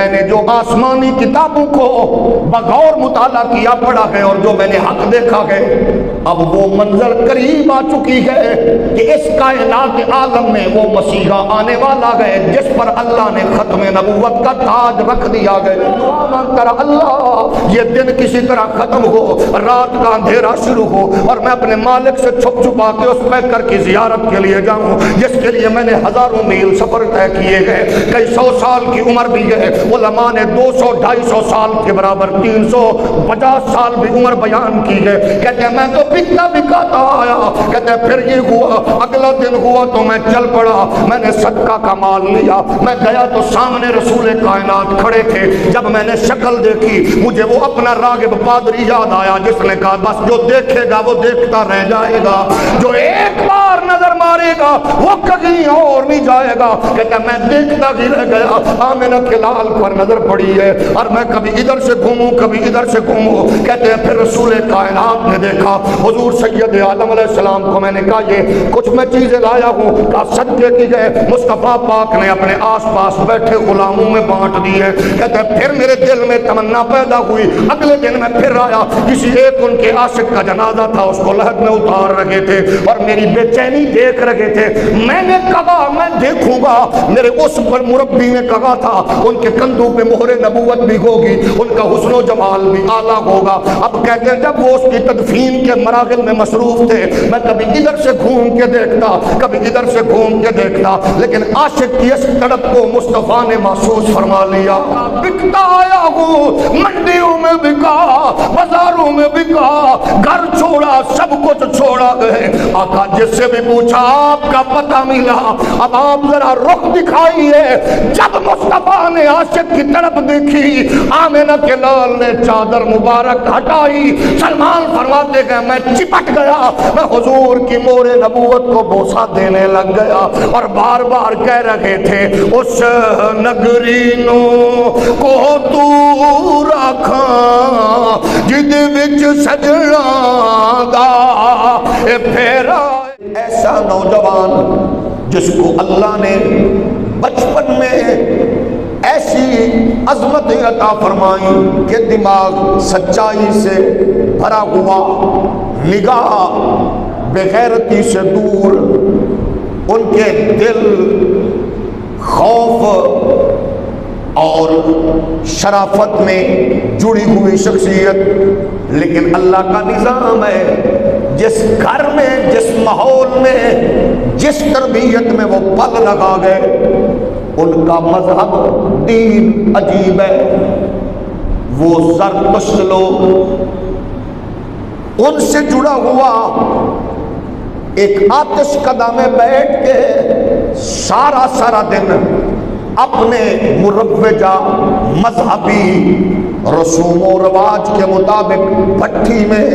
میں نے جو آسمانی کتابوں کو بغور مطالعہ کیا پڑھا ہے اور جو میں نے حق دیکھا ہے، اب وہ منظر قریب آ چکی ہے کہ اس کائنات عالم میں وہ مسیحا آنے والا ہے جس پر اللہ نے ختم نبوت کا تاج رکھ دیا ہے۔ دعا مانگ کر اللہ یہ دن کسی طرح ختم ہو، رات کا اندھیرا شروع ہو اور میں اپنے مالک سے چھپ چھپا کے اس پیکر کی زیارت کے لیے جاؤں جس کے لیے میں نے ہزاروں میل سفر طے کیے گئے، کئی 100 سال کی عمر بھی ہے۔ علماء نے 200-250 سال کے برابر 350 سال بھی عمر بیان کی ہے۔ کہتے ہیں میں تو بکتا بکاتا آیا، کہتے ہیں پھر یہ ہوا، اگلا دن ہوا تو میں چل پڑا، میں نے صدقہ کا مال لیا، میں گیا تو سامنے رسول کائنات کھڑے تھے۔ جب میں نے شکل دیکھی مجھے وہ اپنا راغب پادری یاد آیا جس نے کہا بس جو دیکھے گا وہ دیکھتا رہ جائے گا، جو ایک بار نظر مارے گا وہ کہیں اور نہیں جائے گا۔ کہتا میں دیکھتا ہی رہ گیا، آمنہ کے لال پر نظر پڑی ہے اور میں کبھی ادھر سے گھوموں کبھی ادھر سے گھوموں۔ کہتے ہیں پھر رسول کائنات نے دیکھا حضور سید عالم علیہ السلام کو، میں نے کہا یہ کچھ میں چیزیں لایا ہوں، کہا صدقے کی گئے، مصطفیٰ پاک نے اپنے آس پاس بیٹھے غلاموں میں بانٹ دیے۔ کہتے ہیں پھر میرے دل میں تمنا پیدا ہوئی، اگلے دن میں پھر آیا، کسی ایک ان کے عاشق کا جنازہ تھا، اس کو لحد میں اتار رکھے تھے اور میری بے چینی دیکھ رکھے تھے۔ میں نے کہا میں دیکھوں گا، میرے اس پر مربی نے کہا تھا ان کے کندھوں پہ مہر نبوت بھی ہوگی، ان کا حسن و جمال بھی اعلیٰ ہوگا۔ اب کہتے ہیں جب وہ اس کی تدفین کے مراحل میں مصروف تھے، میں کبھی ادھر سے گھوم کے دیکھتا کبھی ادھر سے گھوم کے دیکھتا، لیکن عاشق کی اس تڑپ کو مصطفیٰ نے محسوس فرما لیا۔ بکتا آیا ہوں، منڈیوں میں بکا، بازاروں میں بکا، گھر چھوڑا، سب کچھ چھوڑا گئے۔ آقا جس سے بھی پوچھا آپ کا پتہ ملا، اب آپ ذرا رخ دکھائیے۔ جب مصطفیٰ نے عاشق کی طرف دیکھی، آمنہ کے لال نے چادر مبارک ہٹائی، سلمان فرماتے گئے میں چپٹ گیا، میں حضور کی مہر نبوت کو بوسہ دینے لگ گیا اور بار بار کہہ رہے تھے اس نگری نو کو تو رکھاں جد وچ سجنا دا اے پھیرا۔ ایسا نوجوان جس کو اللہ نے بچپن میں ایسی عظمت عطا فرمائی کہ دماغ سچائی سے بھرا ہوا، نگاہ بغیرتی سے دور، ان کے دل خوف اور شرافت میں جڑی ہوئی شخصیت۔ لیکن اللہ کا نظام ہے جس گھر میں، جس ماحول میں، جس تربیت میں وہ پل لگا گئے، ان کا مذہب دین عجیب ہے۔ وہ زرتشت لوگ، ان سے جڑا ہوا ایک آتش کدہ میں بیٹھ کے سارا دن اپنے مروجہ مذہبی رسوم و رواج کے مطابق بھٹی میں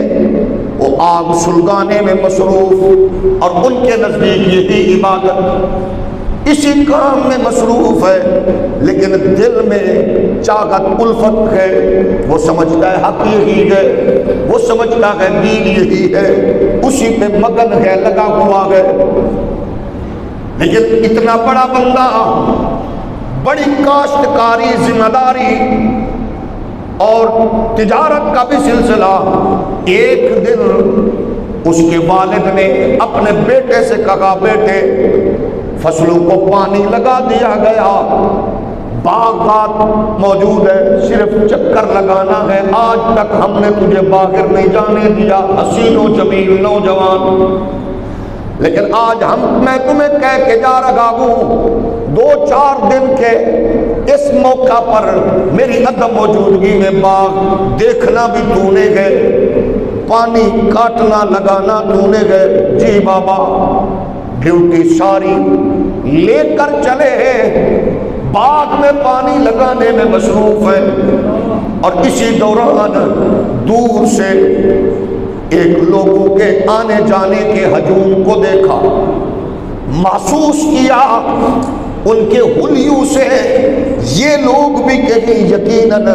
وہ آگ سلگانے میں مصروف، اور ان کے نزدیک یہی عبادت، اسی کام میں مصروف ہے، لیکن دل میں چاہت الفت ہے۔ وہ سمجھتا ہے حق یہی ہے، وہ سمجھتا ہے دین یہی ہے، اسی پہ مگن ہے، لگا ہوا ہے۔ لیکن اتنا بڑا بندہ، بڑی کاشتکاری، ذمہ داری اور تجارت کا بھی سلسلہ، ایک دن اس کے والد نے اپنے بیٹے سے کہا بیٹے فصلوں کو پانی لگا دیا گیا، باغات موجود ہے، صرف چکر لگانا ہے، آج تک ہم نے تجھے باہر نہیں جانے دیا، حسین و جمیل نوجوان، لیکن آج میں تمہیں کہہ کے جا رہا ہوں 2-4 دن کے اس موقع پر میری عدم موجودگی میں باغ دیکھنا بھی تو نے گئے، پانی کاٹنا لگانا تو نے گئے۔ جی بابا، ڈیوٹی ساری لے کر چلے ہیں، باغ میں پانی لگانے میں مصروف ہے، اور اسی دوران دور سے ایک لوگوں کے آنے جانے کے ہجوم کو دیکھا، محسوس کیا ان کے حلیوں سے یہ لوگ بھی کہیں یقیناً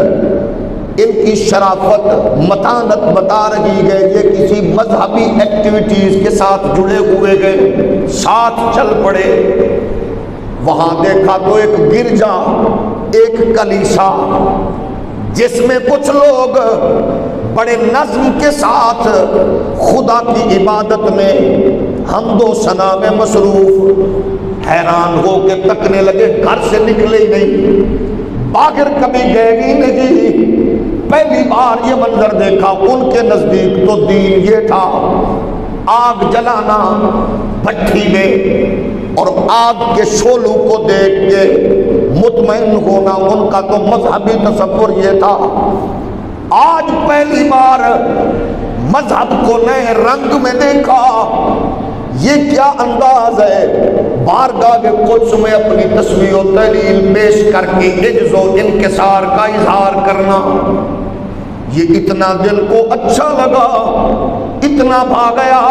ان کی شرافت متانت بتا رہی ہے، یہ کسی مذہبی ایکٹیویٹیز کے ساتھ جڑے ہوئے گئے، ساتھ چل پڑے۔ وہاں دیکھا تو ایک گرجا ایک کلیسا جس میں کچھ لوگ بڑے نظم کے ساتھ خدا کی عبادت میں حمد و ثنا میں مصروف، حیران ہو کے تکنے لگے، گھر سے نکلے ہی نہیں، باہر کبھی گئے ہی نہیں، پہلی بار یہ منظر دیکھا۔ ان کے نزدیک تو دین یہ تھا آگ جلانا بھٹی میں اور آگ کے شعلوں کو دیکھ کے مطمئن ہونا، ان کا تو مذہبی تصور یہ تھا۔ آج پہلی بار مذہب کو نئے رنگ میں دیکھا۔ یہ کیا انداز ہے بارگاہ قدس میں اپنی تسبیح و تحلیل پیش کر کے عجز و انکسار کا اظہار کرنا۔ یہ اتنا دل کو اچھا لگا، اتنا بھا گیا۔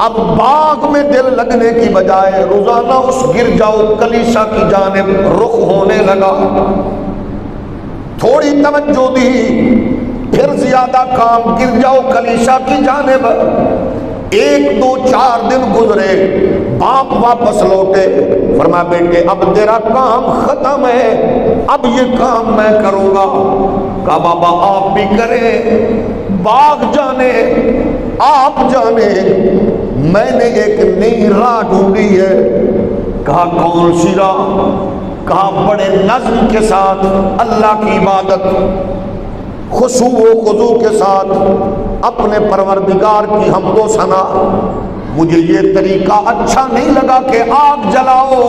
اب باغ میں دل لگنے کی بجائے روزانہ اس گرجا و کلیسا کی جانب رخ ہونے لگا۔ تھوڑی توجہ دی، پھر زیادہ کام گرجا و کلیسا کی جانب۔ 1-2-4 دن گزرے، باپ واپس لوٹے، فرمایا بیٹے اب تیرا کام ختم ہے، اب یہ کام میں کروں گا۔ کہا بابا آپ بھی کریں، باغ جانے آپ جانے، میں نے ایک نئی راہ ڈھونڈی ہے۔ کہا کون سی راہ؟ کہا بڑے نظم کے ساتھ اللہ کی عبادت، خشوع و خضوع کے ساتھ اپنے پروردگار کی حمد و ثنا۔ مجھے یہ طریقہ اچھا نہیں لگا کہ آگ جلاؤ،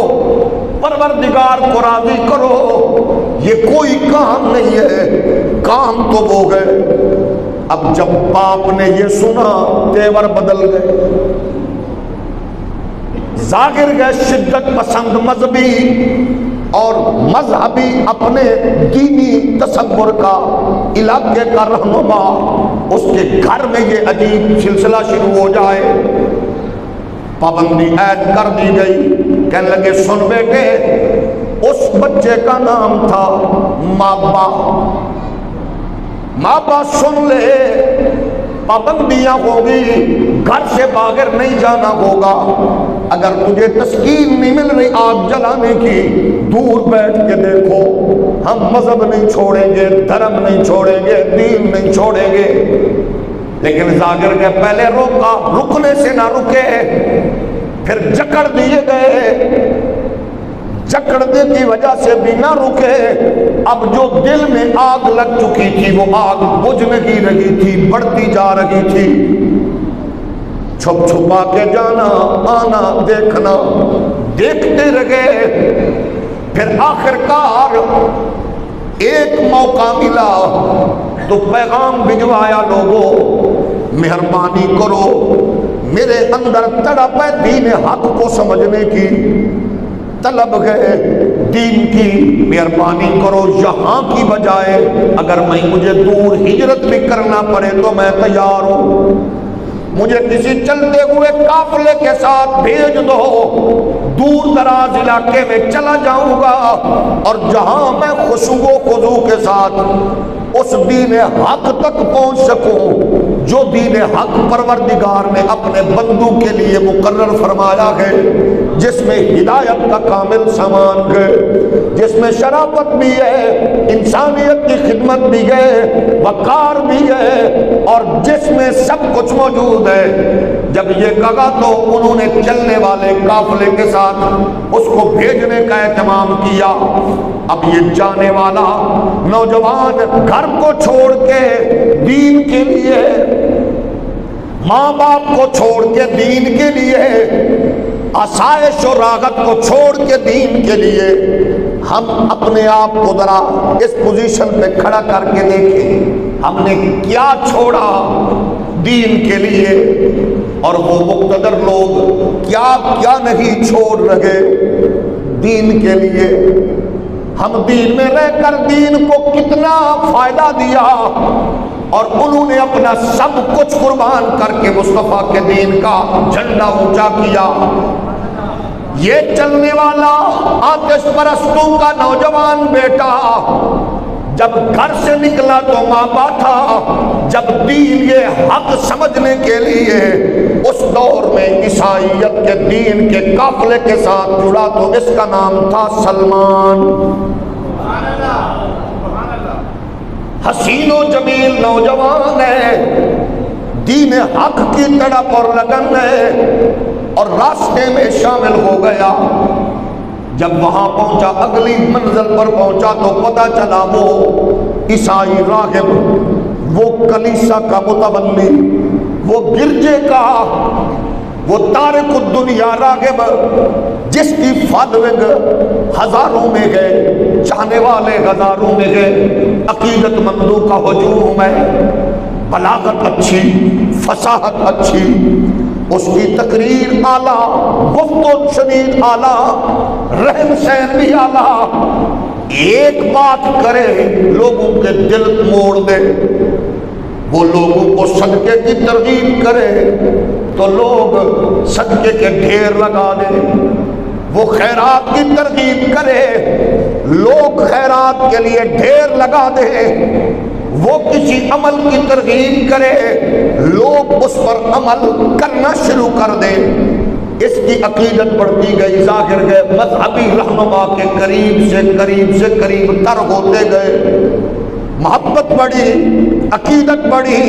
پروردگار کو راضی کرو، یہ کوئی کام نہیں ہے، کام تو وہ گئے۔ اب جب باپ نے یہ سنا تیور بدل گئے، ظاہر گئے شدت پسند مذہبی اور مذہبی اپنے دینی تصور کا علاقے کا رہنما، اس کے گھر میں یہ عجیب سلسلہ شروع ہو جائے۔ پابندی عائد کر دی گئی، کہنے لگے سن بیٹے، اس بچے کا نام تھا مابا، مابا سن لے، پابندیاں ہوگی، گھر سے باہر نہیں جانا ہوگا، اگر تجھے تسکین نہیں مل رہی آگ جلانے کی، دور بیٹھ کے دیکھو، ہم مذہب نہیں چھوڑیں گے، دھرم نہیں چھوڑیں گے، دین نہیں چھوڑیں گے۔ لیکن ظاہر کے پہلے روکا، رکنے سے نہ رکے، پھر جکڑ دیے گئے، جکڑنے کی وجہ سے بھی نہ رکے۔ اب جو دل میں آگ لگ چکی تھی وہ آگ بجھ نہیں رہی تھی، بڑھتی جا رہی تھی۔ چھپ چھپا کے جانا آنا دیکھنا، دیکھتے رہے، پھر آخرکار ایک موقع ملا تو پیغام بھجوایا، لوگوں مہربانی کرو، میرے اندر تڑپ ہے دین حق کو سمجھنے کی، طلب ہے دین کی، مہربانی کرو یہاں کی بجائے اگر مجھے دور ہجرت بھی کرنا پڑے تو میں تیار ہوں، مجھے کسی چلتے ہوئے قافلے کے ساتھ بھیج دو، دور دراز علاقے میں چلا جاؤں گا، اور جہاں میں خشوع و خضوع کے ساتھ اس دین حق تک پہنچ سکوں جو دین حق پروردگار نے اپنے بندوں کے لیے مقرر فرمایا ہے، جس میں ہدایت کا کامل سامان ہے، جس میں شرافت بھی ہے، انسانیت کی خدمت بھی ہے، وقار بھی ہے، اور جس میں سب کچھ موجود ہے۔ جب یہ کہا تو انہوں نے چلنے والے قافلے کے ساتھ اس کو بھیجنے کا اہتمام کیا۔ اب یہ جانے والا نوجوان گھر کو چھوڑ کے دین کے لیے، ماں باپ کو چھوڑ کے دین کے لیے، آسائش و راحت کو چھوڑ کے دین کے لیے، ہم اپنے آپ کو ذرا اس پوزیشن پہ کھڑا کر کے دیکھیں، ہم نے کیا چھوڑا دین کے لیے، اور وہ مقتدر لوگ کیا کیا نہیں چھوڑ رہے دین کے لیے۔ ہم دین میں رہ کر دین کو کتنا فائدہ دیا، اور انہوں نے اپنا سب کچھ قربان کر کے مصطفیٰ کے دین کا جھنڈا اونچا کیا۔ یہ چلنے والا آتش پرستوں کا نوجوان بیٹا جب گھر سے نکلا تو ماں تھا، جب دین یہ حق سمجھنے کے لیے اس دور میں عیسائیت کے دین کے قافلے کے ساتھ جڑا تو اس کا نام تھا سلمان۔ حسین و جمیل نوجوان ہے، دین حق کی تڑپ اور لگن ہے، اور راستے میں شامل ہو گیا۔ جب وہاں پہنچا، اگلی منزل پر پہنچا تو پتہ چلا وہ عیسائی راہب، وہ کلیسا کا متولی، وہ گرجے کا، وہ تارک الدنیا راغب، جس کی فالوئنگ ہزاروں میں گئے، چاہنے والے ہزاروں میں گئے، عقیدت مندوں کا ہجوم ہے، بلاغت اچھی، فصاحت اچھی، اس کی تقریر اعلیٰ، گفت و شنید اعلیٰ، رحم سین بھی اعلیٰ، ایک بات کرے لوگوں کے دل موڑ دے، وہ لوگوں کو صدقے کی ترغیب کرے تو لوگ صدقے کے ڈھیر لگا دے، وہ خیرات کی ترغیب کرے لوگ خیرات کے لیے ڈھیر لگا دے، وہ کسی عمل کی ترغیب کرے لوگ اس پر عمل کرنا شروع کر دے۔ اس کی عقیدت بڑھتی گئی، ظاہر گئے، مذہبی رہنما کے قریب سے قریب تر ہوتے گئے، محبت بڑھی، عقیدت بڑھی،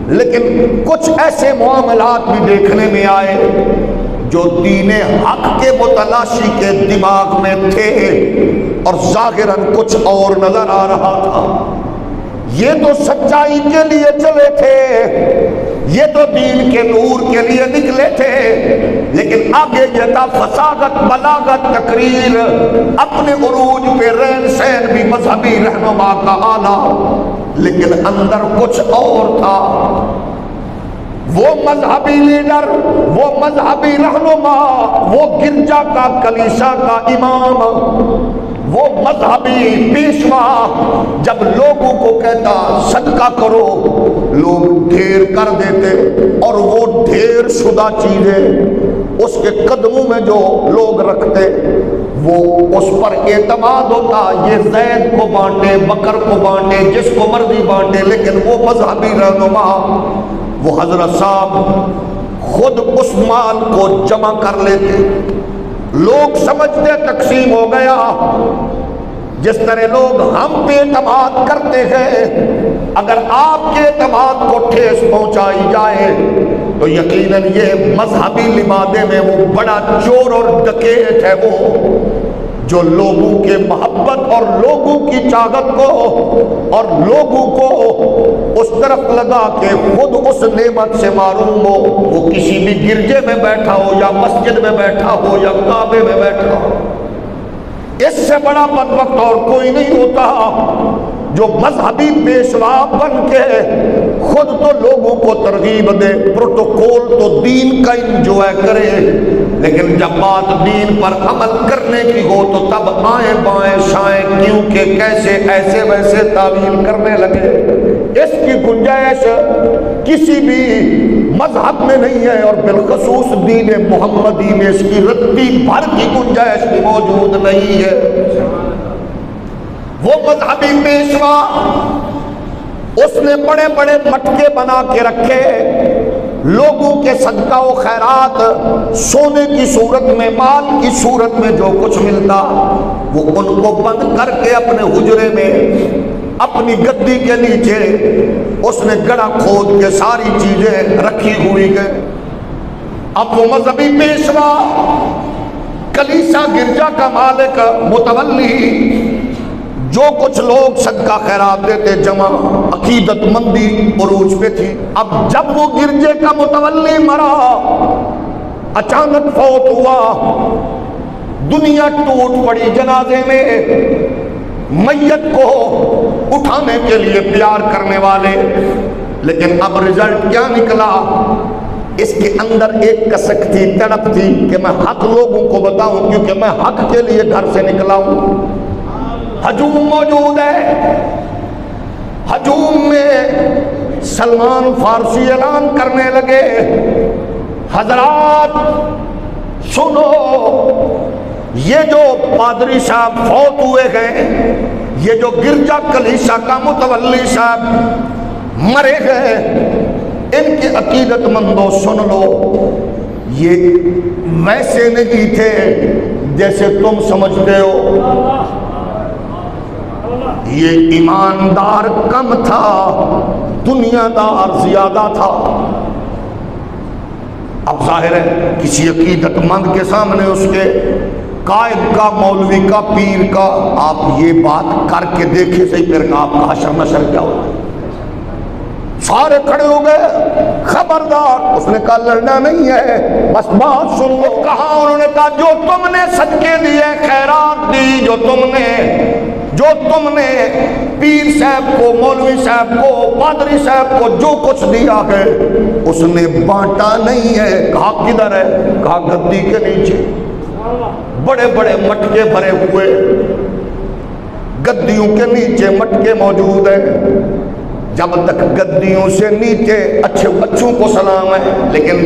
لیکن کچھ ایسے معاملات بھی دیکھنے میں آئے جو دین حق کے متلاشی کے دماغ میں تھے اور ظاہراً کچھ اور نظر آ رہا تھا۔ یہ تو سچائی کے لیے چلے تھے، یہ تو دین کے نور کے لیے نکلے تھے، لیکن آگے یہ تھا فصاحت، بلاغت، تقریر، اپنے عروج پہ رہن سہن بھی مذہبی رہنما کا اعلیٰ، لیکن اندر کچھ اور تھا۔ وہ مذہبی لیڈر، وہ مذہبی رہنما، وہ گرجا کا، کلیسا کا امام، وہ مذہبی پیشوا جب لوگوں کو کہتا صدقہ کرو، لوگ ڈھیر کر دیتے، اور وہ ڈھیر شدہ چیزیں اس کے قدموں میں جو لوگ رکھتے وہ اس پر اعتماد ہوتا، یہ زید کو بانٹے، بکر کو بانٹے، جس کو مرضی بانٹے، لیکن وہ مذہبی رہنما، وہ حضرت صاحب خود اس مال کو جمع کر لیتے، لوگ سمجھتے تقسیم ہو گیا۔ جس طرح لوگ ہم پہ اعتماد کرتے ہیں، اگر آپ کے اعتماد کو ٹھیس پہنچائی جائے تو یقیناً یہ مذہبی لبادے میں وہ بڑا چور اور ڈکیت ہے، وہ جو لوگوں کے محبت اور لوگوں کی چاہت کو اور لوگوں کو اس طرف لگا کے خود اس نعمت سے معروم ہو، وہ کسی بھی گرجے میں بیٹھا ہو یا مسجد میں بیٹھا ہو یا کعبے میں بیٹھا ہو۔ اس سے بڑا بدبخت اور کوئی نہیں ہوتا جو مذہبی پیشوا بن کے خود تو لوگوں کو ترغیب دے، پروٹوکول تو دین کا انجوائے کرے، لیکن جب بات دین پر عمل کرنے کی ہو تو تب آئیں بائیں شائیں کیوں کہ کیسے ایسے ویسے تعویل کرنے لگے۔ اس کی گنجائش کسی بھی مذہب میں نہیں ہے، اور بالخصوص دین محمدی میں اس کی رتی بھر کی گنجائش بھی موجود نہیں ہے۔ وہ مذہبی پیشوا اس نے بڑے بڑے مٹکے بنا کے رکھے، لوگوں کے صدقہ و خیرات، سونے کی صورت میں، مال کی صورت میں جو کچھ ملتا وہ ان کو بند کر کے اپنے حجرے میں، اپنی گدی کے نیچے اس نے گڑھا کھود کے ساری چیزیں رکھی ہوئی گئے۔ اب وہ مذہبی پیشوا، کلیسا گرجا کا مالک، متولی، جو کچھ لوگ صدقہ خیرات دیتے جمع، عقیدت مندی عروج پہ تھی۔ اب جب وہ گرجے کا متولی مرا، اچانک فوت ہوا، دنیا ٹوٹ پڑی جنازے میں، میت کو اٹھانے کے لیے پیار کرنے والے، لیکن اب رزلٹ کیا نکلا؟ اس کے اندر ایک کسک تھی، تڑپ تھی کہ میں حق لوگوں کو بتاؤں، کیونکہ میں حق کے لیے گھر سے نکلا ہوں۔ ہجوم موجود ہے، ہجوم میں سلمان فارسی اعلان کرنے لگے، حضرات سنو، یہ جو پادری صاحب فوت ہوئے ہیں، یہ جو گرجا کلیسا کا متولی صاحب مرے گئے، ان کی عقیدت مندوں سن لو، یہ ویسے نہیں تھے جیسے تم سمجھتے ہو۔ یہ ایماندار کم تھا، دنیا دار زیادہ تھا۔ اب ظاہر ہے کسی عقیدت مند کے سامنے اس کے قائد کا، مولوی کا، پیر کا آپ یہ بات کر کے دیکھے صحیح، پھر آپ کا حشر نشر کیا ہوگا؟ سارے کھڑے ہو گئے، خبردار۔ اس نے کہا لڑنا نہیں ہے، بس بات سن لو۔ کہا انہوں نے کہا جو تم نے صدقے دیے، خیرات دی، جو تم نے پیر صاحب کو، مولوی صاحب کو، پادری صاحب کو جو کچھ دیا ہے اس نے بانٹا نہیں ہے۔ کہا کدھر ہے؟ کہا گدی کے نیچے، بڑے بڑے مٹکے بھرے ہوئے، گدیوں کے نیچے مٹکے موجود ہیں۔ جب تک گدیوں سے نیچے اچھوں کو سلام ہے، لیکن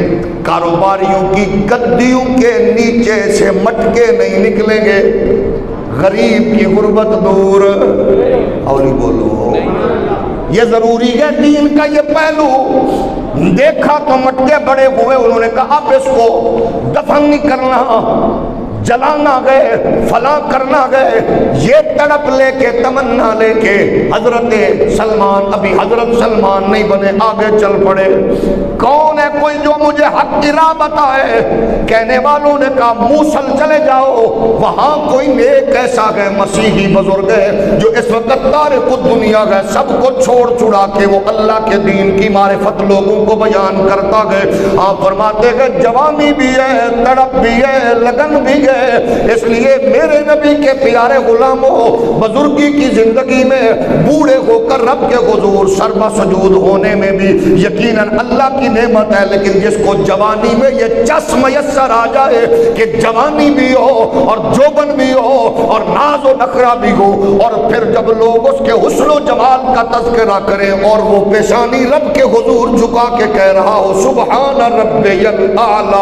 کاروباریوں کی گدیوں کے نیچے سے مٹکے نہیں نکلیں گے۔ غریب کی غربت دور، اولی بولو، یہ ضروری ہے دین کا یہ پہلو۔ دیکھا تو مٹکے بڑے ہوئے، انہوں نے کہا اب اس کو دفن نہیں کرنا، جلانا گئے، فلاں کرنا گئے۔ یہ تڑپ لے کے، تمنا لے کے حضرت سلمان، ابھی حضرت سلمان نہیں بنے، آگے چل پڑے۔ کون ہے کوئی جو مجھے حق کی راہ بتائے؟ کہنے والوں نے کہا موصل چلے جاؤ، وہاں کوئی نیک ایسا ہے، مسیحی بزرگ ہے جو اس وقت تارک الدنیا ہے، سب کو چھوڑ چھڑا کے وہ اللہ کے دین کی معرفت لوگوں کو بیان کرتا گئے۔ آپ فرماتے گئے جوانی بھی ہے، تڑپ بھی ہے، لگن بھی ہے، اس لیے میرے نبی کے پیارے غلاموں، بزرگی کی زندگی میں بوڑھے ہو کر رب کے حضور سربا سجود ہونے میں بھی یقیناً اللہ کی نعمت ہے، لیکن جس کو جوانی میں یہ چس میسر آ جائے کہ جوانی بھی ہو اور جوبن بھی ہو اور ناز و نخرہ بھی ہو، اور پھر جب لوگ اس کے حسن و جمال کا تذکرہ کریں اور وہ پیشانی رب کے حضور جھکا کے کہہ رہا ہو سبحان ربی الاعلی،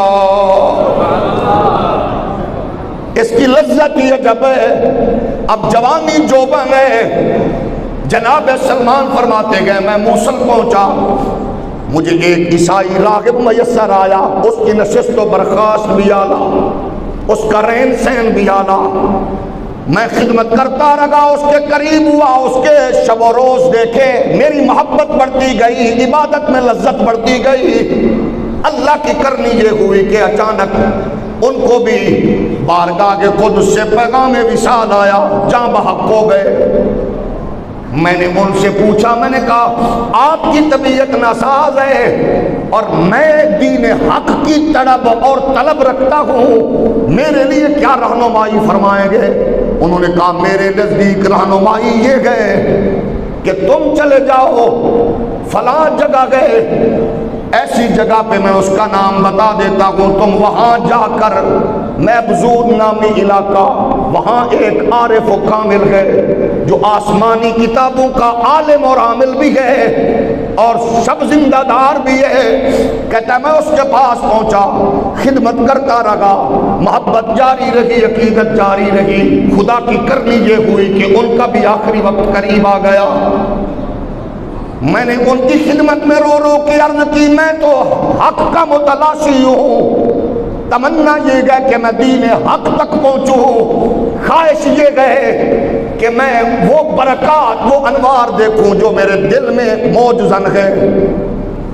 اس کی لذت یہ جب ہے۔ اب جوانی جوبن ہے، جناب سلمان فرماتے گئے میں موصل پہنچا، مجھے ایک عیسائی راغب میسر آیا، اس کی نشست و برخاست بھی اعلیٰ، اس کا رہن سہن بھی اعلیٰ۔ میں خدمت کرتا رہا، اس کے قریب ہوا، اس کے شب و روز دیکھے، میری محبت بڑھتی گئی، عبادت میں لذت بڑھتی گئی۔ اللہ کی کرنی یہ ہوئی کہ اچانک ان کو بھی بارگاہ کے قدس سے پیغام وصال آیا، جاں بحق ہو گئے۔ میں نے ان سے پوچھا، میں نے کہا آپ کی طبیعت ناساز ہے اور میں دین حق کی طلب اور طلب رکھتا ہوں، میرے لیے کیا رہنمائی فرمائیں گے؟ انہوں نے کہا میرے نزدیک رہنمائی یہ ہے کہ تم چلے جاؤ فلاں جگہ گئے، ایسی جگہ پہ میں اس کا نام بتا دیتا ہوں، تم وہاں جا کر محبزود نامی علاقہ، وہاں ایک عارف و کامل ہے جو آسمانی کتابوں کا عالم اور عامل بھی ہے اور سب زندہ دار بھی ہے۔ کہتا ہے میں اس کے پاس پہنچا، خدمت کرتا رہا، محبت جاری رہی، عقیدت جاری رہی۔ خدا کی کرنی یہ ہوئی کہ ان کا بھی آخری وقت قریب آ گیا۔ میں نے ان کی خدمت میں رو رو کے عرض کی میں تو حق کا متلاشی ہوں، تمنا یہ گئے کہ میں دین حق تک پہنچوں، خواہش یہ گئے کہ میں وہ برکات، وہ انوار دیکھوں جو میرے دل میں موجزن ہے۔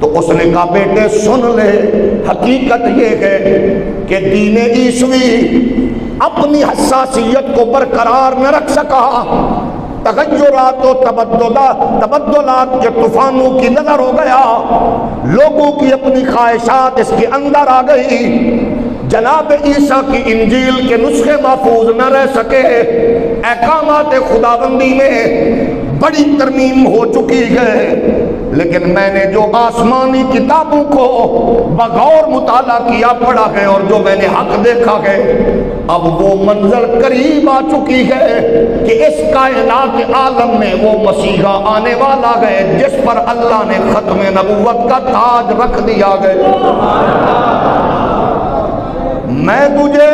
تو اس نے کہا بیٹے سن لے، حقیقت یہ ہے کہ دین عیسوی اپنی حساسیت کو برقرار نہ رکھ سکا، تغیرات و تبدلات کے طوفانوں کی نظر ہو گیا، لوگوں کی اپنی خواہشات اس کے اندر آ گئی، جناب عیسیٰ کی انجیل کے نسخے محفوظ نہ رہ سکے، احکامات خداوندی میں بڑی ترمیم ہو چکی ہے۔ لیکن میں نے جو آسمانی کتابوں کو بغور مطالعہ کیا، پڑھا ہے اور جو میں نے حق دیکھا ہے، اب وہ منظر قریب آ چکی ہے کہ اس کائنات عالم میں وہ مسیحا آنے والا ہے جس پر اللہ نے ختم نبوت کا تاج رکھ دیا ہے۔ میں تجھے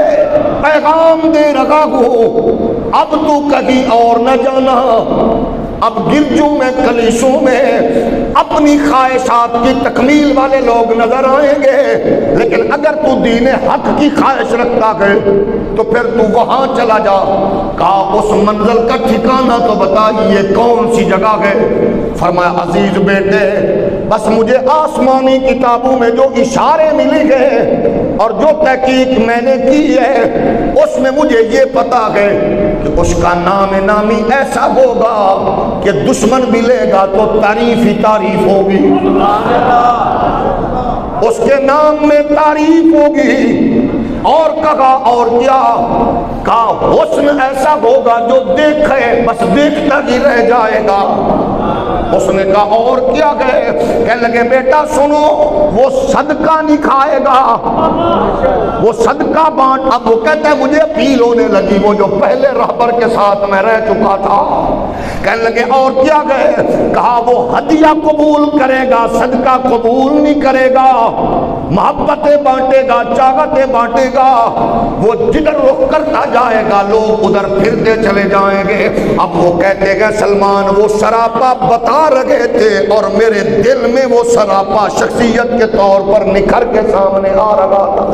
پیغام دے رہا ہوں، اب تو کہیں اور نہ جانا، اب گرجوں میں کلیسوں میں اپنی خواہشات کی تکمیل والے لوگ نظر آئیں گے، لیکن اگر تو دین حق کی خواہش رکھتا ہے تو پھر تو وہاں چلا جا۔ کہا اس منزل کا ٹھکانہ تو بتا، یہ کون سی جگہ ہے؟ فرمایا عزیز بیٹے، بس مجھے آسمانی کتابوں میں جو اشارے ملی گئے اور جو تحقیق میں نے کی ہے اس میں مجھے یہ پتا ہے کہ اس کا نام نامی ایسا ہوگا کہ دشمن ملے گا تو تعریف ہی تعریف ہوگی، اس کے نام میں تعریف ہوگی۔ اور کہا اور کیا؟ کہا حسن ایسا ہوگا جو دیکھے بس دیکھتا ہی رہ جائے گا۔ اس نے کہا اور کیا گئے؟ کہنے لگے بیٹا سنو، وہ صدقہ نہیں کھائے گا، وہ صدقہ بانٹ۔ اب وہ کہتا ہے مجھے اپیل ہونے لگی، وہ جو پہلے رہبر کے ساتھ میں رہ چکا تھا۔ کہنے لگے اور کیا گئے؟ کہا وہ ہدیہ قبول کرے گا، صدقہ قبول نہیں کرے گا، محبتیں بانٹے گا، چاہتیں بانٹے گا، وہ جدھر رخ کرتا جائے گا لوگ ادھر پھرتے چلے جائیں گے۔ اب وہ کہتے گئے سلمان وہ سراپا بتا رہے تھے اور میرے دل میں وہ سراپا شخصیت کے طور پر نکھر کے سامنے آ رہا تھا۔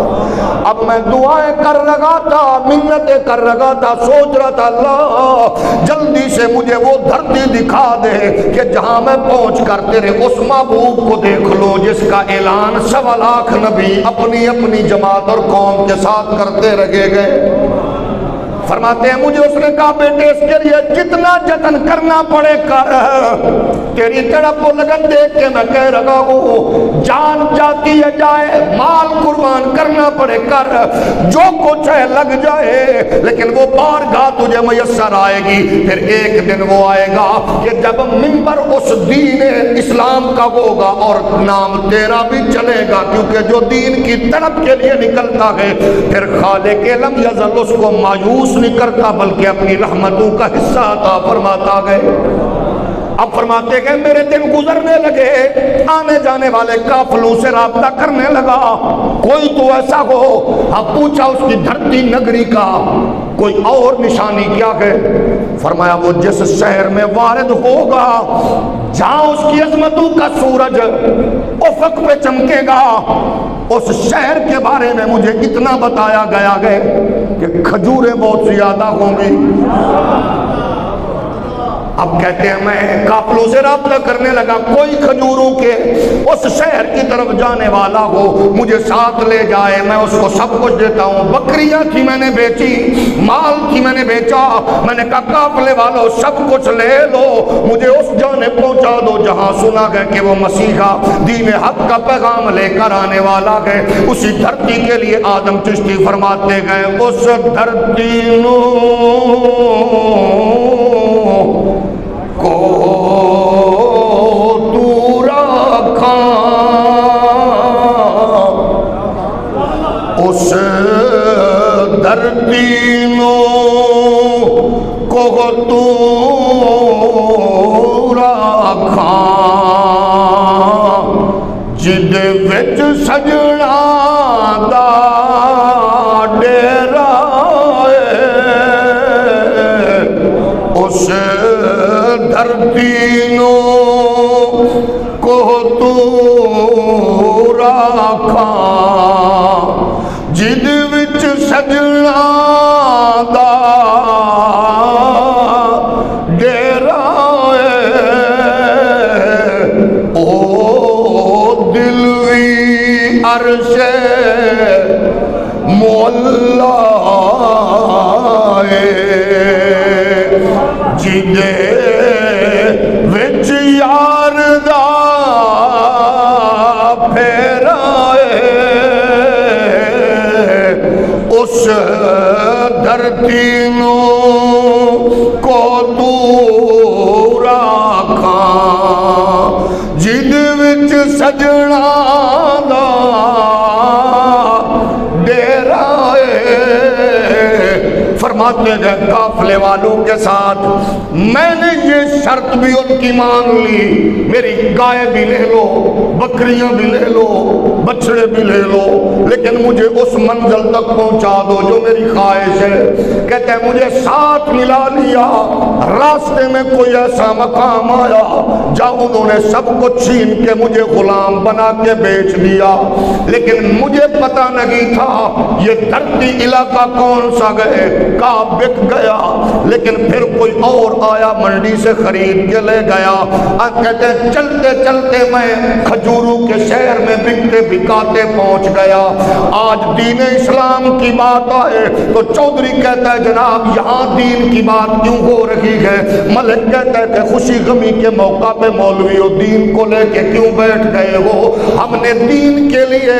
اب میں دعائیں کر رہا تھا، منتیں کر رہا تھا، سوچ رہا تھا اللہ جلدی سے مجھے وہ دھرتی دکھا دے کہ جہاں میں پہنچ کر تیرے اس محبوب کو دیکھ لوں جس کا اعلان 1.25 لاکھ نبی اپنی اپنی جماعت اور قوم کے ساتھ کرتے رہے گئے۔ فرماتے ہیں مجھے اس نے کہا بیٹے اس کے لیے جتنا جتن کرنا پڑے کر، تیری طرف وہ لگن دیکھ کے میں کہہ رہا ہوں جان جاتی ہے جائے، مال قربان کرنا پڑے کر، جو کچھ ہے لگ جائے، لیکن وہ بارگاہ تجھے میسر آئے گی۔ پھر ایک دن وہ آئے گا کہ جب منبر اس دین اسلام کا ہوگا اور نام تیرا بھی چلے گا، کیونکہ جو دین کی طرف کے لیے نکلتا ہے پھر خالق لم یزل اس کو مایوس نہیں کرتا بلکہ اپنی رحمتوں کا حصہ عطا فرماتا گئے۔ اب فرماتے گئے میرے دن گزرنے لگے، آنے جانے والے قافلوں سے رابطہ کرنے لگا، کوئی تو ایسا ہو۔ اب پوچھا اس کی دھرتی نگری کا کوئی اور نشانی کیا ہے؟ فرمایا وہ جس شہر میں وارد ہوگا جہاں اس کی عظمتوں کا سورج افق پہ چمکے گا، اس شہر کے بارے میں مجھے اتنا بتایا گیا ہے کہ کھجوریں بہت زیادہ ہوں گی۔ اب کہتے ہیں میں قافلوں سے رابطہ کرنے لگا، کوئی کھجوروں کے اس شہر کی طرف جانے والا ہو مجھے ساتھ لے جائے، میں اس کو سب کچھ دیتا ہوں۔ بکریاں تھی میں نے بیچی، مال تھی میں نے بیچا، میں نے کہا قافلے والوں سب کچھ لے لو، مجھے اس جانب پہنچا دو جہاں سنا گیا کہ وہ مسیحا دین حق کا پیغام لے کر آنے والا ہے۔ اسی دھرتی کے لیے آدم چشتی فرماتے گئے اس دھرتی نو کو تو رکھا، اس دھرتی نو کو تو رکھا، جد وچ سجنا دا ڈیرا اس دھرتی نو کو تو رکھا، جد وچ سجنا دا ڈیرا او دل وی عرش مولا جدے وچ یار دا پھیرائے، اس دھرتی نو کو تو رکھا، جد وچ سجنا دا ڈیرا۔ فرما فرماتے گئے قافلے والوں کے ساتھ میں نے یہ شرط بھی ان کی مان لی، میری گائے بھی لے لو، بکریاں بھی لے لو، بچڑے بھی لے لو، لیکن مجھے اس منزل تک پہنچا دو جو میری خواہش ہے۔ کہتے ہیں مجھے ساتھ ملا لیا، راستے میں کوئی ایسا مقام آیا جہاں انہوں نے سب کو چھین کے مجھے غلام بنا کے بیچ دیا، لیکن مجھے پتہ نہیں تھا یہ دھرتی علاقہ کون سا گئے، کہاں بک گیا، لیکن پھر کوئی اور آیا منڈی سے خرید کے لے گیا۔ کہتے ہیں چلتے چلتے میں کھجوروں کے شہر میں بکتے بکاتے پہنچ گیا۔ آج دین اسلام کی بات آئے تو چودھری کہتا ہے جناب یہاں دین کی بات کیوں ہو رہی ہے؟ ملک کہتا ہے کہ خوشی غمی کے موقع پہ مولویو دین کو لے کے کیوں بیٹھ گئے ہو؟ ہم نے دین کے لیے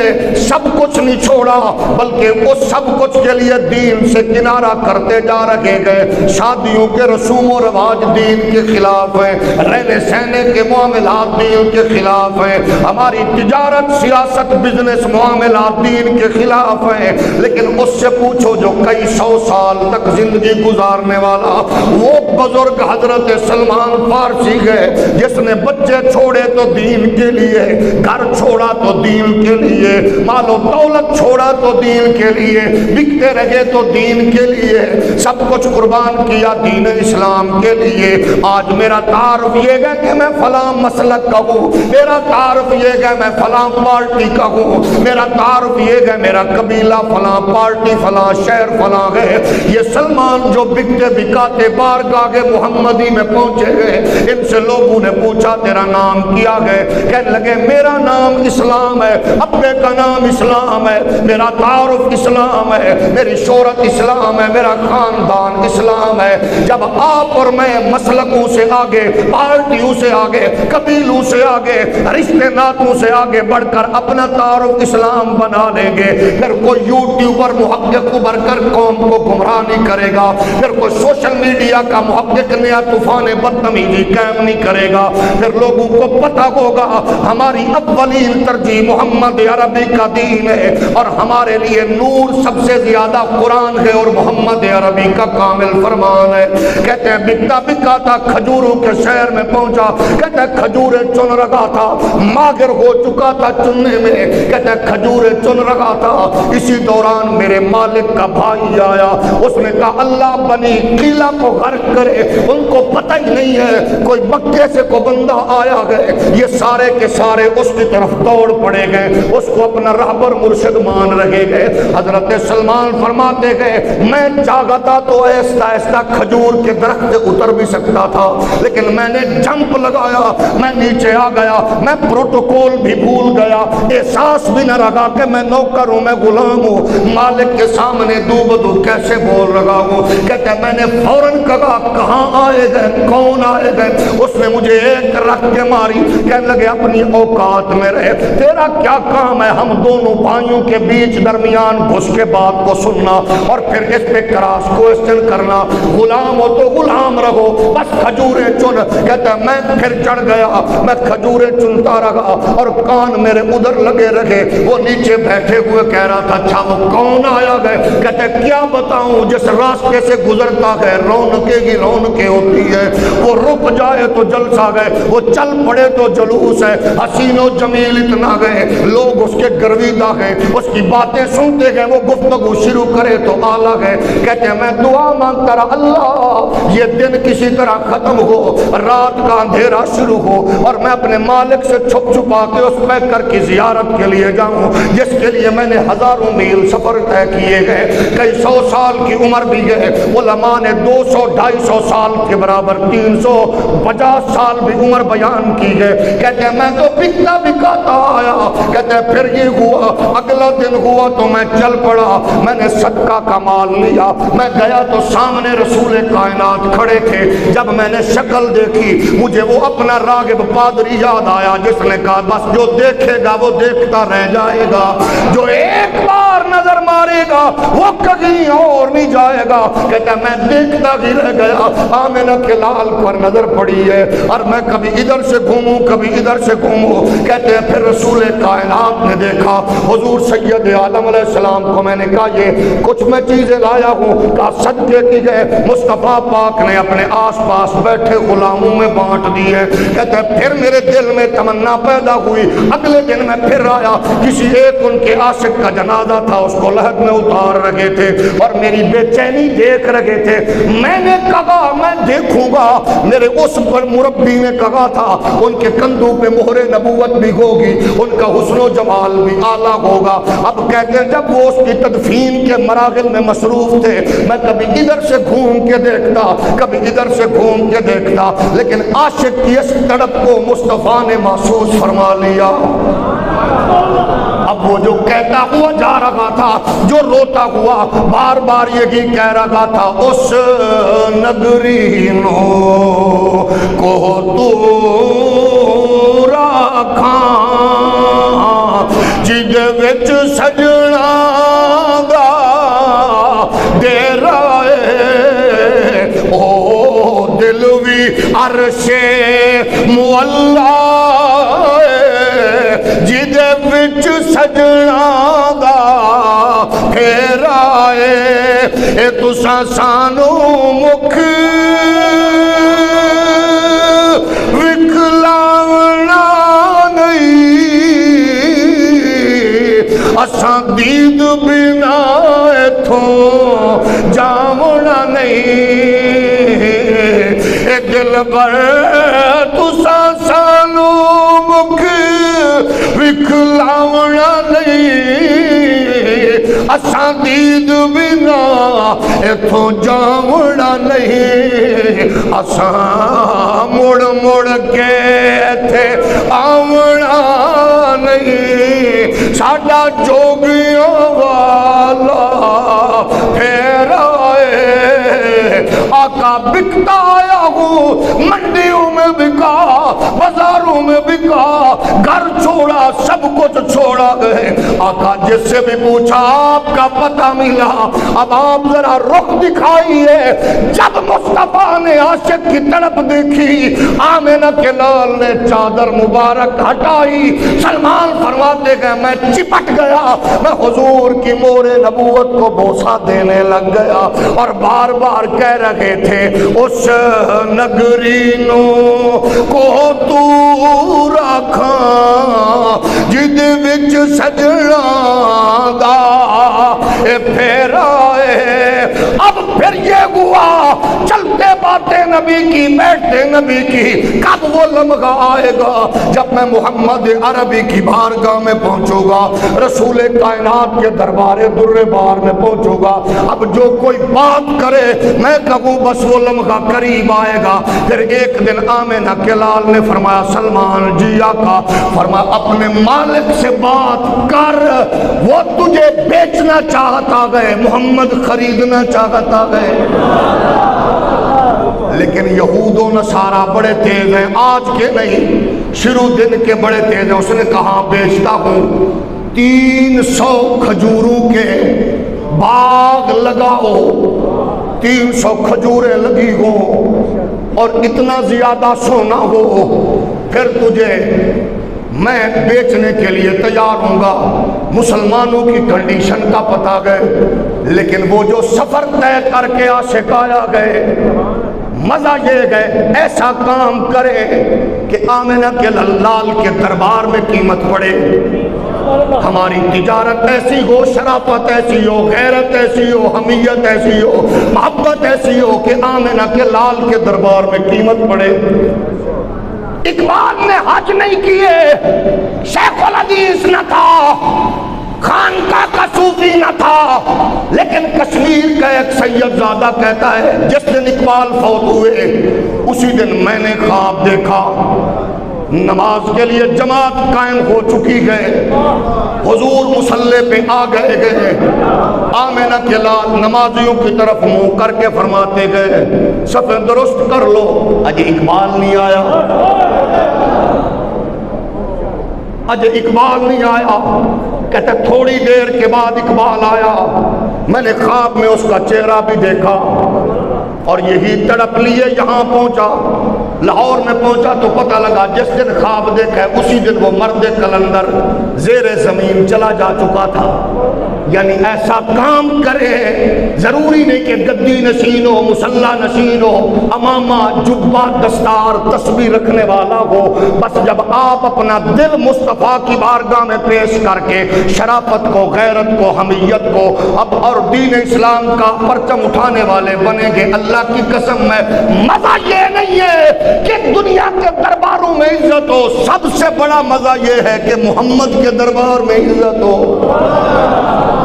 سب کچھ نہیں چھوڑا، بلکہ اس سب کچھ کے لیے دین سے کنارہ کرتے جا رہے گئے۔ شادیوں کے رسوم و رواج دین کے خلاف ہیں، رہنے سہنے کے معاملات دین کے خلاف ہیں، ہماری تجارت سیاست بزنس معاملات دین کے خلاف ہیں، لیکن اس سے پوچھو جو کئی سو سال تک زندگی گزارنے والا وہ بزرگ حضرت سلمان فارسی ہے جس نے بچے چھوڑے تو دین کے لیے، گھر چھوڑا تو دین کے لیے، مال و دولت چھوڑا تو دین کے لیے، بکتے رہے تو دین کے لیے، سب کچھ قربان کیا دین اسلام کے لیے۔ آج میرا تعارف یہ ہے کہ میں فلاں مسلک کا ہوں، میرا تعارف یہ ہے میں فلاں پارٹی کا ہوں، میرا تعارف یہ ہے میرا قبیلہ فلاں پارٹی فلاں شہر فلاں ہے۔ یہ سلمان جو بکتے بکاتے بارگاہ محمدی میں پہنچے گئے، ان سے لوگوں نے پوچھا تیرا نام کیا ہے؟ کہنے لگے میرا نام اسلام ہے، ابے کا نام اسلام ہے، میرا تعارف اسلام ہے، میری شہرت اسلام ہے، میرا خاندان اسلام ہے۔ جب آپ اور میں مسلکوں سے آگے، پارٹیوں سے آگے، قبیلوں سے آگے، رشتے ناتوں سے آگے بڑھ کر اپنا تعارف اسلام بنا لیں گے، پھر کوئی یوٹیوبر محقق ابھر کر قوم کو گمراہ نہیں کرے گا، پھر کوئی سوشل میڈیا کا محقق نیا طوفان بدتمیزی قائم نہیں کرے گا، پھر لوگوں کو پتہ ہوگا ہماری اولین ترجیح محمد عربی کا دین ہے اور ہمارے لیے نور سب سے زیادہ قرآن ہے اور محمد عربی کا کامل فرمان ہے۔ کہتے ہیں بکتا بکاتا کھجوروں کے شہر میں پہنچا، کہتے ہیں کھجوریں چن رہا تھا، ماہر ہو چکا تھا چننے میں، کہتے ہیں کھجوریں چن رہا تھا، اسی دوران میرے مالک کا بھائی آیا، اس نے کہا اللہ بنی قلعہ کو غرق کرے، ان کو پتہ ہی نہیں ہے کوئی مکے سے کو بندہ آیا گئے، یہ سارے کے سارے اس کی طرف دوڑ پڑے گئے، اس کو اپنا رہبر مرشد مان رہے گئے۔ حضرت سلمان فرماتے گئے میں چاہتا تو ایسا ایسا کھجور کے درخت سے اتر بھی سکتا تھا، لیکن میں نے جمپ لگایا، میں نیچے آ گیا، میں پروٹوکول بھی بھول گیا، احساس بھی نہ رہا کہ میں نوکر ہوں، میں غلام ہوں، مالک کے سامنے دو بدو کیسے بول رہا ہوں۔ کہتے ہیں میں نے فوراً کہا کہاں آئے گئے، کون آئے گئے؟ اس نے مجھے ایک رکھ کے ماری، کہنے لگے اپنی اوقات میں رہے، تیرا کیا کام ہے ہم دونوں بھائیوں کے بیچ درمیان گھس کے بات کو سننا اور پھر اس پہ کراس کوسچن کرنا؟ غلام ہو تو غلام رہو، بس کھجوریں چن۔ کہتا ہے میں پھر چڑھ گیا، میں کھجوریں چنتا رہا اور کان میرے ادھر لگے رہے، وہ نیچے بیٹھے ہوئے کہہ رہا تھا اچھا وہ کون آیا گئے؟ کہتے ہیں کیا بتاؤں، جس راستے سے گزرتا ہے رونقیں ہی رونقیں ہوتی ہے، وہ رک جائے تو جلسہ گئے، وہ چل پڑے تو جلوس ہے، حسین و جمیل اتنا گئے، لوگ اس کے گرویدہ ہیں، اس کی باتیں سنتے گئے، وہ گفتگو شروع کرے تو آلہ گئے۔ کہتے ہیں میں دعا مانگتا رہا اللہ یہ دن کسی طرح ختم ہو، رات کا اندھیرا شروع ہو اور میں اپنے مالک سے چھپ چھپا کے اس پیکر کی زیارت کے لیے جاؤں جس کے لیے میں نے ہزاروں میل سفر طے کیے گئے، کئی سو سال کی عمر بھی گئے، علماء نے 200-250 سال کے برابر 350 سال بھی عمر بیان کی ہے۔ کہتے ہیں میں تو بکتا بکاتا آیا، کہتے ہیں پھر یہ ہوا، اگلا دن ہوا تو میں چل پڑا، میں نے صدقہ کا مال لیا، میں گیا تو سامنے رسول کائنات کھڑے تھے، جب میں نے شکل دیکھی مجھے وہ اپنا راغب پادری یاد آیا جس نے کہا بس جو دیکھے گا وہ دیکھتا رہ جائے گا، جو ایک بار پر نظر مارے گا وہ کہیں اور نہیں جائے گا. کہتا میں دیکھتا ہی رہ گیا, آمنہ کے لال پر نظر پڑی ہے اور میں کبھی ادھر سے گھوموں کبھی ادھر سے گھوموں. کہتے ہیں پھر رسول کائنات نے دیکھا حضور سید عالم علیہ السلام کو. میں نے کہا یہ کچھ میں چیزیں لایا ہوں. کہا صدقے کی گئے. مصطفیٰ پاک نے اپنے آس پاس بیٹھے غلاموں میں بانٹ دیے. کہتے ہیں پھر میرے دل میں تمنا پیدا ہوئی. اگلے دن میں پھر آیا, کسی ایک ان کے عاشق کا جنازہ تھا, اس کو لحد میں اتار رکھے تھے اور میری بے چینی دیکھ رکھے تھے. میں نے کہا میں دیکھوں گا. میرے اس پر مربی نے کہا تھا ان کے کندھوں پہ مہر نبوت بھی ہوگی, ان کا حسن و جمال بھی اعلیٰ ہوگا. اب کہتے ہیں جب وہ اس کی تدفین کے مراحل میں مصروف تھے, میں کبھی ادھر سے گھوم کے دیکھتا کبھی ادھر سے گھوم کے دیکھتا, لیکن عاشق کی اس تڑپ کو مصطفیٰ نے محسوس فرما لیا. اب وہ جو کہتا ہوا جا رہا تھا, جو روتا ہوا بار بار یہی کہہ رہا تھا, اس نگرینوں کو تو رکھاں جد وچ سجنا دا ڈیرا ہے, او دل وی عرش مولا جد وچ سجنا دا پھیرا ہے. اے تساں سانو مکھ وکھلاونا نہیں, اساں دید بنا ایتھوں جاونا نہیں. اے دل بر تساں سانو مکھ وکھلاونا نہیں, اساں دید بنا ایتھوں جاونا نہیں. اساں مڑ مڑ کے ایتھے آونا نہیں. ساڈا جوگیوں والا پھیرا ہے, آقا بکتا آیا ہوں, منڈیوں میں بکا, بازاروں میں بکا, گھر چھوڑا, سب کچھ چھوڑا گئے. آقا جس سے بھی پوچھا آپ کا پتہ ملا. اب آپ ذرا رخ دکھائیے. جب مصطفیٰ نے عاشق کی تڑپ دیکھی, آمنہ کے لال نے چادر مبارک ہٹائی. سلمان فرماتے گئے میں چپٹ گیا, میں حضور کی مہر نبوت کو بوسہ دینے لگ گیا اور بار بار کہہ رہے تھے اس نگرینوں کو تو رکھاں جد وچ سجنا دا اے پھیرا ہے. اب پھر یہ ہوا چلتے باتیں نبی کی, بیٹھتے نبی کی. کب وہ لمحہ آئے گا جب میں محمد عربی کی بارگاہ میں پہنچوں گا, رسول کائنات کے دربار در بار میں پہنچوں گا. اب جو کوئی بات کرے میں کہوں بس وہ لمحہ قریب آئے گا. پھر ایک دن آمنہ کے لال نے فرمایا سلمان جی آقا, فرمایا اپنے مالک سے بات کر, وہ تجھے بیچنا چاہتا گئے, محمد خریدنا چاہتا گئے. لیکن یہود و نصارہ بڑے تیز ہیں, آج کے نہیں شروع دن کے بڑے تیز ہیں. اس نے کہا بیچتا ہوں, 300 کھجوروں کے باغ لگاؤ, 300 کھجوریں لگی ہو اور اتنا زیادہ سونا ہو, پھر تجھے میں بیچنے کے لیے تیار ہوں گا. مسلمانوں کی کنڈیشن کا پتہ گئے, لیکن وہ جو سفر طے کر کے عاشق آیا گئے, مزہ یہ گئے ایسا کام کرے کہ آمنہ کے لال کے دربار میں قیمت پڑے. ہماری تجارت ایسی ہو, شرافت ایسی ہو, غیرت ایسی ہو, حمیت ایسی ہو, محبت ایسی ہو کہ آمنہ کے لال کے دربار میں قیمت پڑے. اقبال نے حج نہیں کیے, شیخ الحدیث نہ تھا, خانقاہ کا صوفی نہ تھا, لیکن کشمیر کا ایک سید زادہ کہتا ہے جس دن اقبال فوت ہوئے اسی دن میں نے خواب دیکھا, نماز کے لیے جماعت قائم ہو چکی ہے, حضور مصلی پہ آ گئے. آمنہ کے لال نمازیوں کی طرف منہ کر کے فرماتے گئے صف درست کر لو, اجے اقبال نہیں آیا. اج اقبال نہیں آیا، کہتے تھوڑی دیر کے بعد اقبال آیا، میں نے خواب میں اس کا چہرہ بھی دیکھا اور یہی تڑپ لیے یہاں پہنچا، لاہور میں پہنچا تو پتہ لگا جس دن خواب دیکھا ہے اسی دن وہ مرد کلندر زیر زمین چلا جا چکا تھا۔ یعنی ایسا کام کرے، ضروری نہیں کہ گدی نشین ہو، مصلی نشین ہو، امامہ جبہ دستار تسبیح رکھنے والا ہو، بس جب آپ اپنا دل مصطفیٰ کی بارگاہ میں پیش کر کے شرافت کو، غیرت کو، حمیت کو اب اور دین اسلام کا پرچم اٹھانے والے بنیں گے، اللہ کی قسم میں مزہ یہ نہیں ہے کہ دنیا کے درباروں میں عزت ہو، سب سے بڑا مزہ یہ ہے کہ محمد کے دربار میں عزت ہو،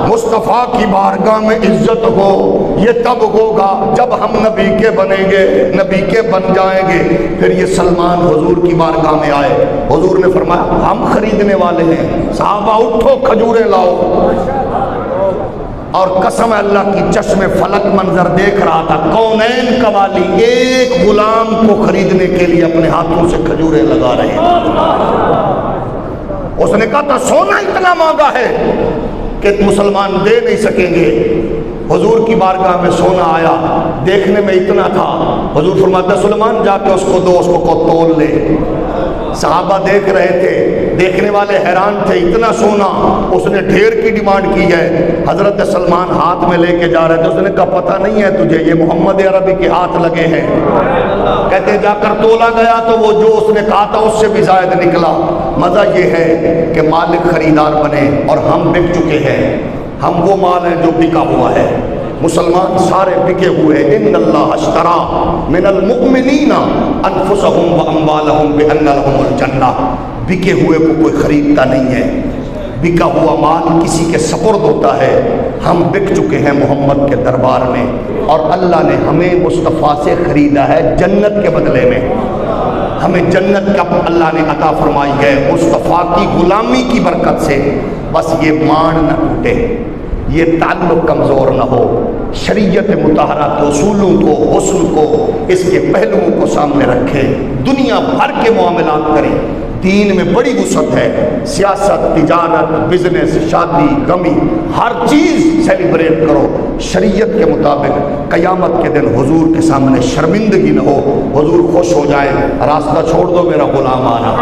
مصطفیٰ کی بارگاہ میں عزت ہو۔ یہ تب ہوگا جب ہم نبی کے بنیں گے، نبی کے بن جائیں گے۔ پھر یہ سلمان حضور کی بارگاہ میں آئے، حضور نے فرمایا ہم خریدنے والے ہیں، صحابہ اٹھو کھجوریں لاؤ، اور قسم اللہ کی چشم فلک منظر دیکھ رہا تھا، کونین کا والی ایک غلام کو خریدنے کے لیے اپنے ہاتھوں سے کھجوریں لگا رہے ہیں۔ اس نے کہا تھا سونا اتنا مہنگا ہے کہ مسلمان دے نہیں سکیں گے۔ حضور کی بارگاہ میں سونا آیا، دیکھنے میں اتنا تھا، حضور فرماتا سلیمان جا کے اس کو دو، اس کو تول لے۔ صحابہ دیکھ رہے تھے، دیکھنے والے حیران تھے، اتنا سونا، اس نے ڈھیر کی ڈیمانڈ کی ہے۔ حضرت سلمان ہاتھ میں لے کے جا رہے تھے، اس نے کہا پتہ نہیں ہے تجھے یہ محمد عربی کے ہاتھ لگے ہیں؟ کہتے جا کر تولا گیا تو وہ جو اس نے کہا تھا اس سے بھی زائد نکلا۔ مزہ یہ ہے کہ مالک خریدار بنے اور ہم بک چکے ہیں، ہم وہ مال ہیں جو بکا ہوا ہے۔ مسلمان سارے بکے ہوئے، ان اللہ اشترا من المؤمنین انفسهم واموالهم بان لهم الجنہ۔ بکے ہوئے کو کوئی خریدتا نہیں ہے، بکا ہوا مال کسی کے سپرد ہوتا ہے۔ ہم بک چکے ہیں محمد کے دربار میں، اور اللہ نے ہمیں مصطفیٰ سے خریدا ہے جنت کے بدلے میں، ہمیں جنت کا اللہ نے عطا فرمائی ہے مصطفیٰ کی غلامی کی برکت سے۔ بس یہ مان نہ ٹوٹے، یہ تعلق کمزور نہ ہو، شریعت مطہرہ کے اصولوں کو، حسن کو، اس کے پہلوؤں کو سامنے رکھے، دنیا بھر کے معاملات کریں۔ دین میں بڑی وسعت ہے، سیاست، تجارت، بزنس، شادی، غمی، ہر چیز سیلیبریٹ کرو شریعت کے مطابق۔ قیامت کے دن حضور کے سامنے شرمندگی نہ ہو، حضور خوش ہو جائے، راستہ چھوڑ دو میرا غلام آنا۔